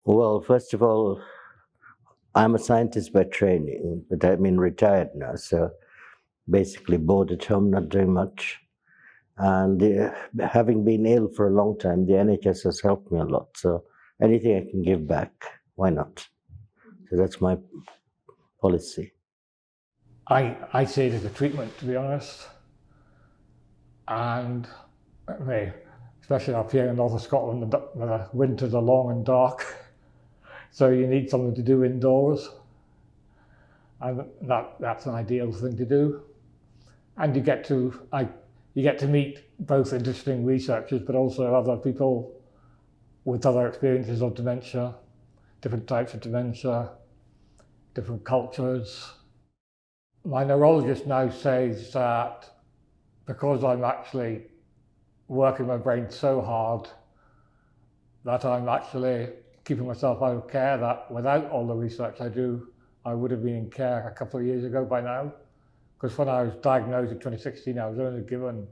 Well, first of all, I'm a scientist by training, but I'm retired now, so basically bored at home, not doing much. And having been ill for a long time, the NHS has helped me a lot. So anything I can give back, why not? So that's my policy. I see it as a treatment, to be honest. And especially up here in north of Scotland, the winters are long and dark. So you need something to do indoors. And that's an ideal thing to do. And you get to meet both interesting researchers, but also other people with other experiences of dementia, different types of dementia, different cultures. My neurologist now says that because I'm actually working my brain so hard that I'm actually keeping myself out of care, that without all the research I do, I would have been in care a couple of years ago by now. Because when I was diagnosed in 2016, I was only given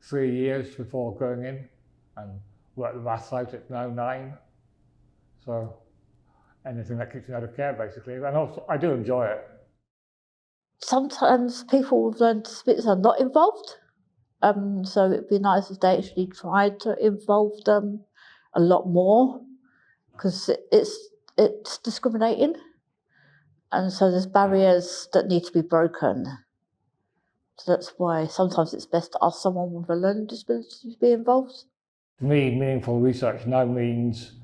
3 years before going in, and worked the maths out, it's now 9. So anything that keeps me out of care, basically. And also, I do enjoy it. Sometimes people with learning disabilities are not involved. So it'd be nice if they actually tried to involve them a lot more, because it's discriminating. And so there's barriers that need to be broken. So that's why sometimes it's best to ask someone with a learning disability to be involved. For me, meaningful research now means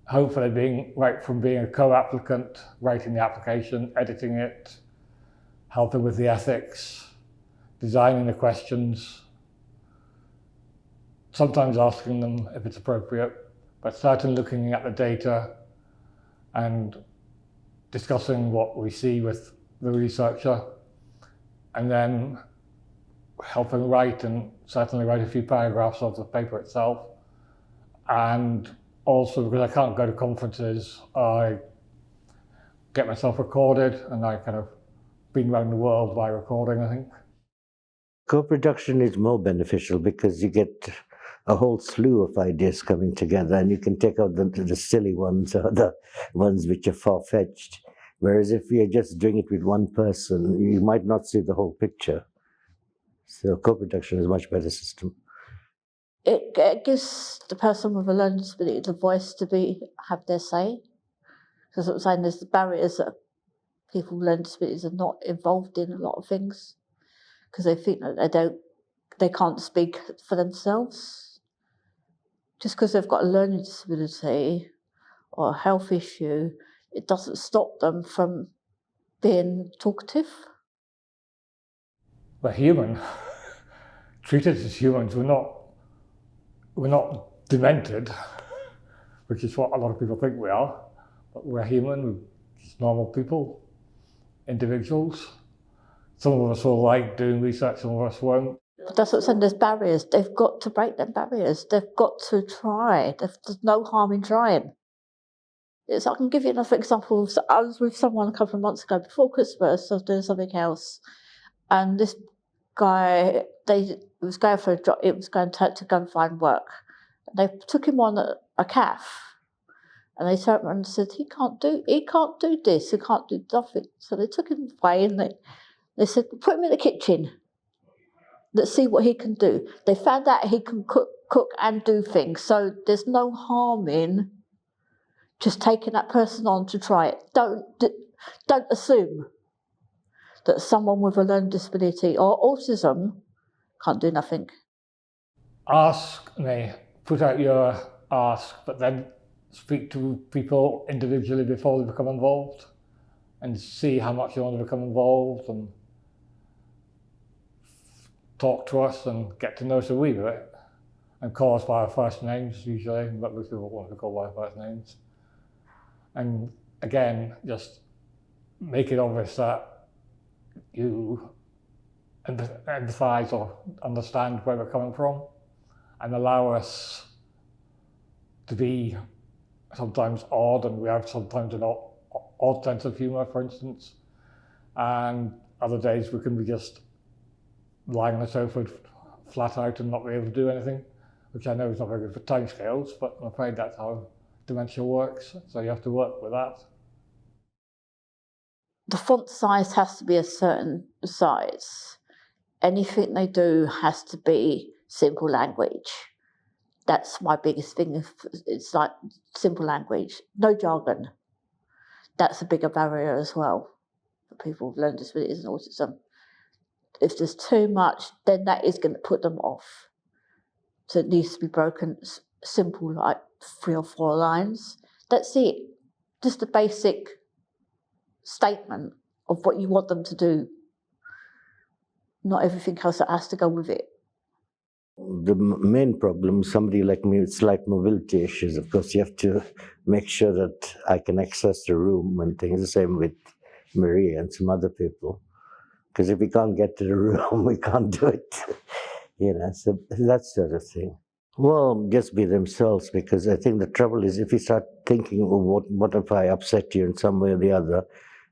hopefully being right from being a co-applicant, writing the application, editing it, helping with the ethics, designing the questions, sometimes asking them if it's appropriate, but certainly looking at the data and discussing what we see with the researcher, and then helping write, and certainly write a few paragraphs of the paper itself. And also, because I can't go to conferences, I get myself recorded, and I kind of been around the world by recording, I think. Co-production is more beneficial because you get a whole slew of ideas coming together, and you can take out the silly ones or the ones which are far-fetched. Whereas if you're just doing it with one person, you might not see the whole picture. So co-production is a much better system. It gives the person with a learning disability the voice to have their say. Because I'm saying there's the barriers that people with learning disabilities are not involved in a lot of things, because they think that they can't speak for themselves. Just because they've got a learning disability or a health issue, it doesn't stop them from being talkative. We're human. Treated as humans, we're not demented, which is what a lot of people think we are. But we're human, we're just normal people, individuals. Some of us will like doing research, some of us won't. That's what I'm saying, there's barriers. They've got to break them barriers. They've got to try. There's no harm in trying. I can give you another example. I was with someone a couple of months ago before Christmas. I was doing something else, and this guy, was going for a job. It was going to go and find work. They took him on a calf, and they turned around and said, he can't do this. He can't do nothing. So they took him away, and they said, put him in the kitchen. Let's see what he can do. They found out he can cook and do things. So there's no harm in just taking that person on to try it. Don't assume that someone with a learning disability or autism can't do nothing. Put out your ask, but then speak to people individually before they become involved, and see how much you want to become involved, and talk to us and get to know us a wee bit, and call us by our first names usually, but most people want to call by our first names. And again, just make it obvious that you empathise or understand where we're coming from, and allow us to be sometimes odd, and we have sometimes an odd sense of humour, for instance, and other days we can be just lying on the sofa flat out and not be able to do anything, which I know is not very good for timescales, but I'm afraid that's how dementia works, so you have to work with that. The font size has to be a certain size. Anything they do has to be simple language. That's my biggest thing. It's like simple language, no jargon. That's a bigger barrier as well for people with learning disabilities and autism. If there's too much, then that is going to put them off. So it needs to be broken simple, like 3 or 4 lines. That's it. Just a basic statement of what you want them to do. Not everything else that has to go with it. The main problem, somebody like me with slight mobility issues, of course, you have to make sure that I can access the room and things. The same with Marie and some other people. Because if we can't get to the room, we can't do it. So that sort of thing. Well, just be themselves, because I think the trouble is if you start thinking, what if I upset you in some way or the other,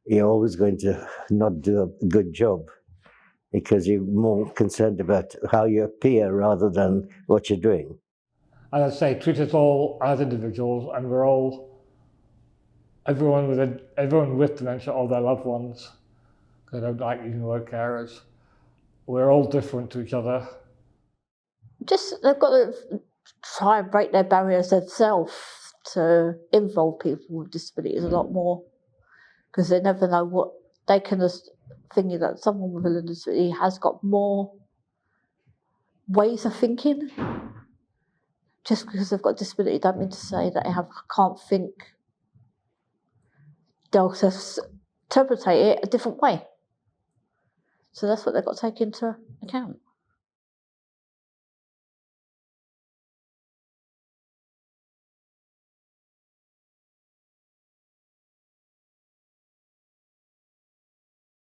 you're always going to not do a good job, because you're more concerned about how you appear rather than what you're doing. As I say, treat us all as individuals, and we're all, everyone with dementia or their loved ones, because I don't like using the word carers, we're all different to each other. They've got to try and break their barriers themselves to involve people with disabilities a lot more, because they never know what they can just think that someone with a learning disability has got more ways of thinking. Just because they've got a disability don't mean to say that they can't think. They'll just interpret it a different way. So that's what they've got to take into account.